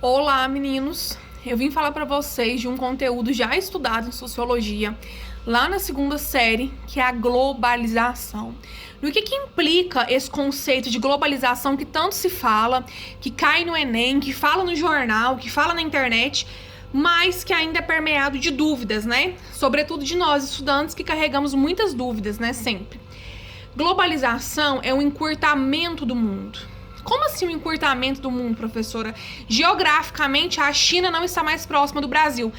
Olá, meninos! Eu vim falar para vocês de um conteúdo já estudado em sociologia, lá na segunda série, que é a globalização. No que implica esse conceito de globalização que tanto se fala, que cai no Enem, que fala no jornal, que fala na internet, mas que ainda é permeado de dúvidas, né? Sobretudo de nós, estudantes, que carregamos muitas dúvidas, né? Sempre. Globalização é um encurtamento do mundo. Como assim um encurtamento do mundo, professora? Geograficamente, a China não está mais próxima do Brasil.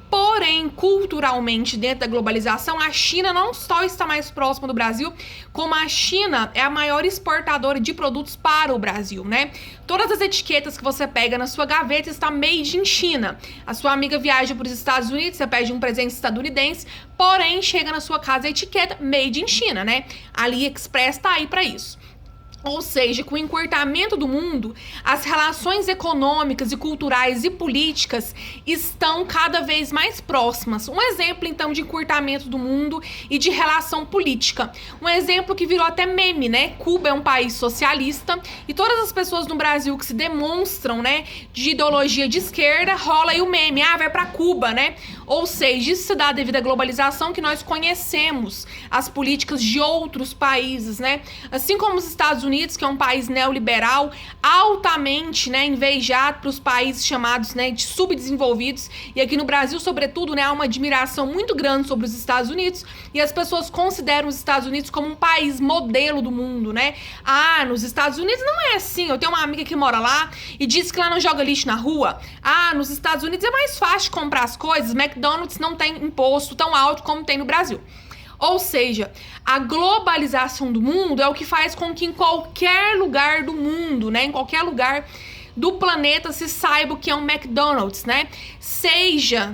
Porém, culturalmente, dentro da globalização, a China não só está mais próxima do Brasil, como a China é a maior exportadora de produtos para o Brasil, né? Todas as etiquetas que você pega na sua gaveta está made in China. A sua amiga viaja para os Estados Unidos, você pede um presente estadunidense, porém, chega na sua casa a etiqueta made in China, né? A AliExpress está aí para isso. Ou seja, com o encurtamento do mundo, as relações econômicas e culturais e políticas estão cada vez mais próximas. Um exemplo, então, de encurtamento do mundo e de relação política. Um exemplo que virou até meme, né? Cuba é um país socialista e todas as pessoas no Brasil que se demonstram, né, de ideologia de esquerda, rola aí o meme, vai pra Cuba, né? Ou seja, isso se dá devido à globalização que nós conhecemos as políticas de outros países, né? Assim como os Estados Unidos, que é um país neoliberal, altamente, né, invejado para os países chamados, né, de subdesenvolvidos, e aqui no Brasil, sobretudo, né, há uma admiração muito grande sobre os Estados Unidos, e as pessoas consideram os Estados Unidos como um país modelo do mundo, né? Nos Estados Unidos não é assim. Eu tenho uma amiga que mora lá e diz que lá não joga lixo na rua. Nos Estados Unidos é mais fácil de comprar as coisas, McDonald's não tem imposto tão alto como tem no Brasil. Ou seja, a globalização do mundo é o que faz com que em qualquer lugar do mundo, né, em qualquer lugar do planeta se saiba o que é um McDonald's, né? Seja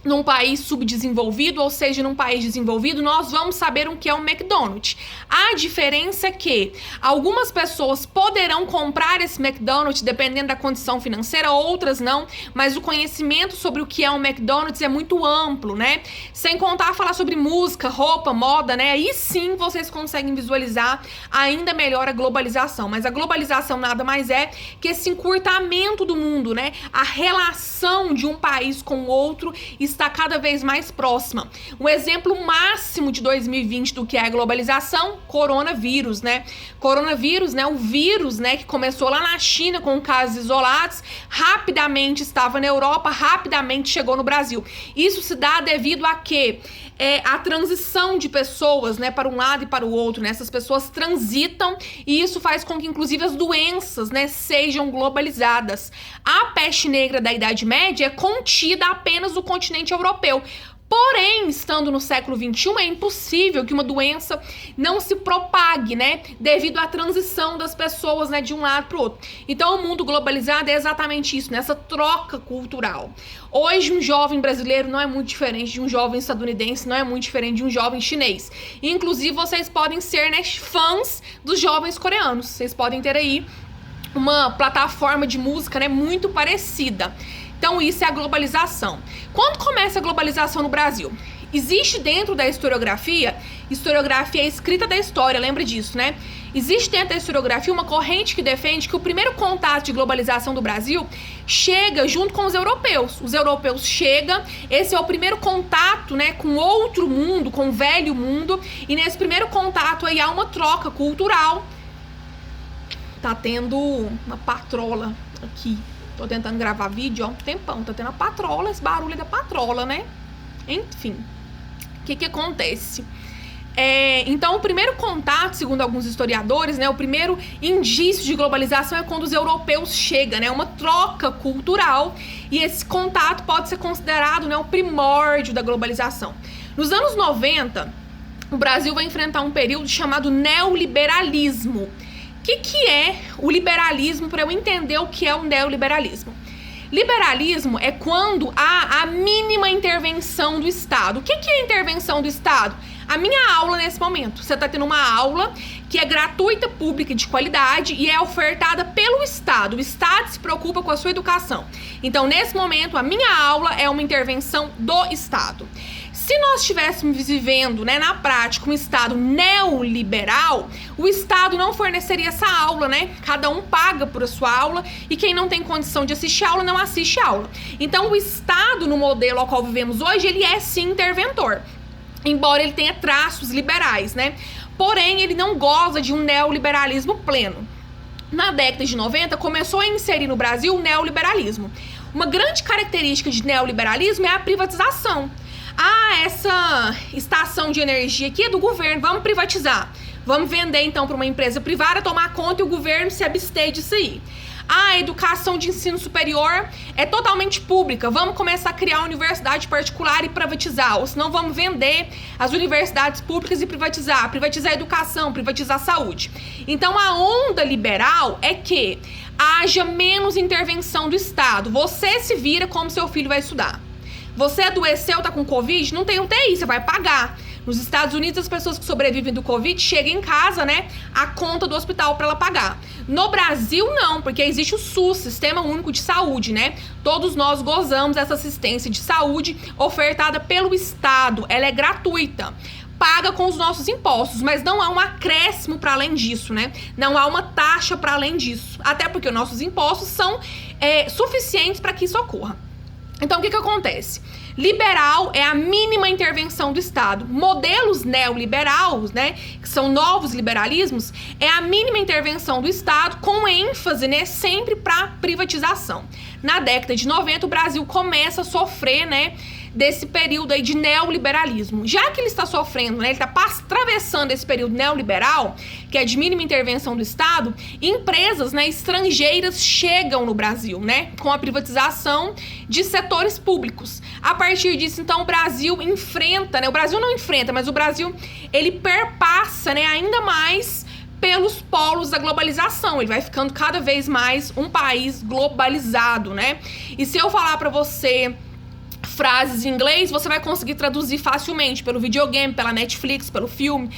num país subdesenvolvido, ou seja, num país desenvolvido, nós vamos saber o que é um McDonald's. A diferença é que algumas pessoas poderão comprar esse McDonald's dependendo da condição financeira, outras não, mas o conhecimento sobre o que é um McDonald's é muito amplo, né? Sem contar falar sobre música, roupa, moda, né? Aí sim vocês conseguem visualizar ainda melhor a globalização. Mas a globalização nada mais é que esse encurtamento do mundo, né? A relação de um país com o outro está cada vez mais próxima. Um exemplo máximo de 2020 do que é a globalização, coronavírus, né? Coronavírus, né? O vírus, né, que começou lá na China com casos isolados, rapidamente estava na Europa, rapidamente chegou no Brasil. Isso se dá devido a quê? A transição de pessoas, né, para um lado e para o outro, né? Essas pessoas transitam e isso faz com que, inclusive, as doenças, né, sejam globalizadas. A peste negra da Idade Média é contida apenas no continente europeu. Porém, estando no século XXI, é impossível que uma doença não se propague, né? Devido à transição das pessoas, né, de um lado para o outro. Então, o mundo globalizado é exatamente isso, nessa troca cultural. Hoje, um jovem brasileiro não é muito diferente de um jovem estadunidense, não é muito diferente de um jovem chinês. Inclusive, vocês podem ser, né, fãs dos jovens coreanos. Vocês podem ter aí uma plataforma de música, né, muito parecida. Então, isso é a globalização. Quando começa a globalização no Brasil? Existe dentro da historiografia é a escrita da história, lembra disso, né? Existe dentro da historiografia uma corrente que defende que o primeiro contato de globalização do Brasil chega junto com os europeus. Os europeus chegam, esse é o primeiro contato, né, com outro mundo, com o velho mundo, e nesse primeiro contato aí há uma troca cultural. Tá tendo uma patrola aqui. Tô tentando gravar vídeo há um tempão, tá tendo a patrola, esse barulho da patrola, né? Enfim, o que acontece? Então, o primeiro contato, segundo alguns historiadores, né, o primeiro indício de globalização é quando os europeus chegam, né? Uma troca cultural, e esse contato pode ser considerado, né, o primórdio da globalização. Nos anos 90, o Brasil vai enfrentar um período chamado neoliberalismo. O que é o liberalismo, para eu entender o que é o neoliberalismo? Liberalismo é quando há a mínima intervenção do Estado. O que é a intervenção do Estado? A minha aula nesse momento. Você está tendo uma aula que é gratuita, pública e de qualidade e é ofertada pelo Estado. O Estado se preocupa com a sua educação. Então, nesse momento, a minha aula é uma intervenção do Estado. Se nós estivéssemos vivendo, né, na prática, um Estado neoliberal, o Estado não forneceria essa aula, né? Cada um paga por a sua aula e quem não tem condição de assistir a aula, não assiste a aula. Então, o Estado, no modelo ao qual vivemos hoje, ele é sim interventor, embora ele tenha traços liberais, né? Porém, ele não goza de um neoliberalismo pleno. Na década de 90, começou a inserir no Brasil o neoliberalismo. Uma grande característica de neoliberalismo é a privatização. Essa estação de energia aqui é do governo, vamos privatizar. Vamos vender então para uma empresa privada, tomar conta e o governo se abster disso aí. A educação de ensino superior é totalmente pública. Vamos começar a criar universidade particular e privatizar. Ou senão vamos vender as universidades públicas e privatizar. Privatizar a educação, privatizar a saúde. Então a onda liberal é que haja menos intervenção do Estado. Você se vira como seu filho vai estudar. Você adoeceu, tá com Covid, não tem UTI, você vai pagar. Nos Estados Unidos, as pessoas que sobrevivem do Covid chegam em casa, né, a conta do hospital para ela pagar. No Brasil, não, porque existe o SUS, Sistema Único de Saúde, né? Todos nós gozamos dessa assistência de saúde ofertada pelo Estado. Ela é gratuita. Paga com os nossos impostos, mas não há um acréscimo para além disso, né? Não há uma taxa para além disso. Até porque os nossos impostos são suficientes para que isso ocorra. Então, o que acontece? Liberal é a mínima intervenção do Estado. Modelos neoliberais, né, que são novos liberalismos, é a mínima intervenção do Estado com ênfase, né, sempre para privatização. Na década de 90, o Brasil começa a sofrer, né, desse período aí de neoliberalismo. Já que ele está sofrendo, né, ele está atravessando esse período neoliberal, que é de mínima intervenção do Estado, empresas, né, estrangeiras chegam no Brasil, né, com a privatização de setores públicos. A partir disso, então, o Brasil enfrenta, né, o Brasil não enfrenta, mas o Brasil, ele perpassa, né, ainda mais pelos polos da globalização. Ele vai ficando cada vez mais um país globalizado, né? E se eu falar para você frases em inglês, você vai conseguir traduzir facilmente pelo videogame, pela Netflix, pelo filme.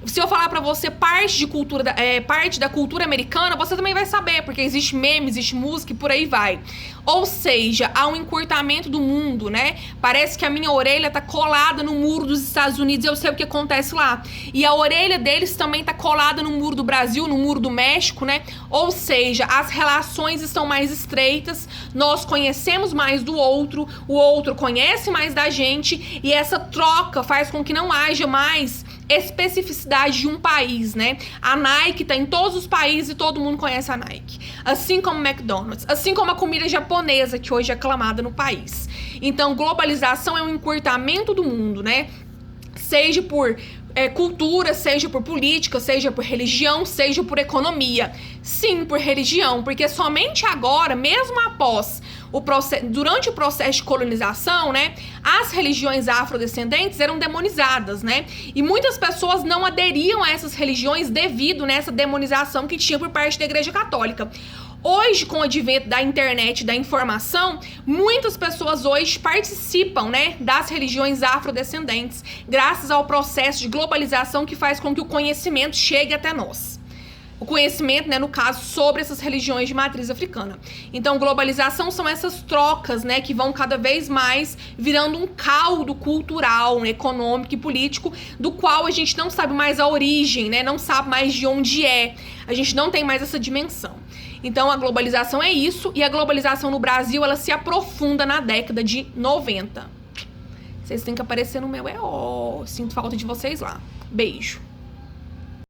Se eu falar pra você parte da cultura americana, você também vai saber, porque existe meme, existe música e por aí vai. Ou seja, há um encurtamento do mundo, né? Parece que a minha orelha tá colada no muro dos Estados Unidos e eu sei o que acontece lá. E a orelha deles também tá colada no muro do Brasil, no muro do México, né? Ou seja, as relações estão mais estreitas, nós conhecemos mais do outro, o outro conhece mais da gente e essa troca faz com que não haja mais especificidade de um país, né? A Nike tá em todos os países e todo mundo conhece a Nike. Assim como o McDonald's, assim como a comida japonesa, que hoje é aclamada no país. Então, globalização é um encurtamento do mundo, né? Seja por cultura, seja por política, seja por religião, seja por economia. Sim, por religião, porque somente agora, mesmo após durante o processo de colonização, né, as religiões afrodescendentes eram demonizadas, né? E muitas pessoas não aderiam a essas religiões devido nessa demonização que tinha por parte da Igreja Católica. Hoje, com o advento da internet, da informação, muitas pessoas hoje participam, né, das religiões afrodescendentes, graças ao processo de globalização que faz com que o conhecimento chegue até nós. O conhecimento, né, no caso, sobre essas religiões de matriz africana. Então, globalização são essas trocas, né, que vão cada vez mais virando um caldo cultural, né, econômico e político, do qual a gente não sabe mais a origem, né, não sabe mais de onde é. A gente não tem mais essa dimensão. Então, a globalização é isso, e a globalização no Brasil, ela se aprofunda na década de 90. Vocês têm que aparecer no meu sinto falta de vocês lá. Beijo.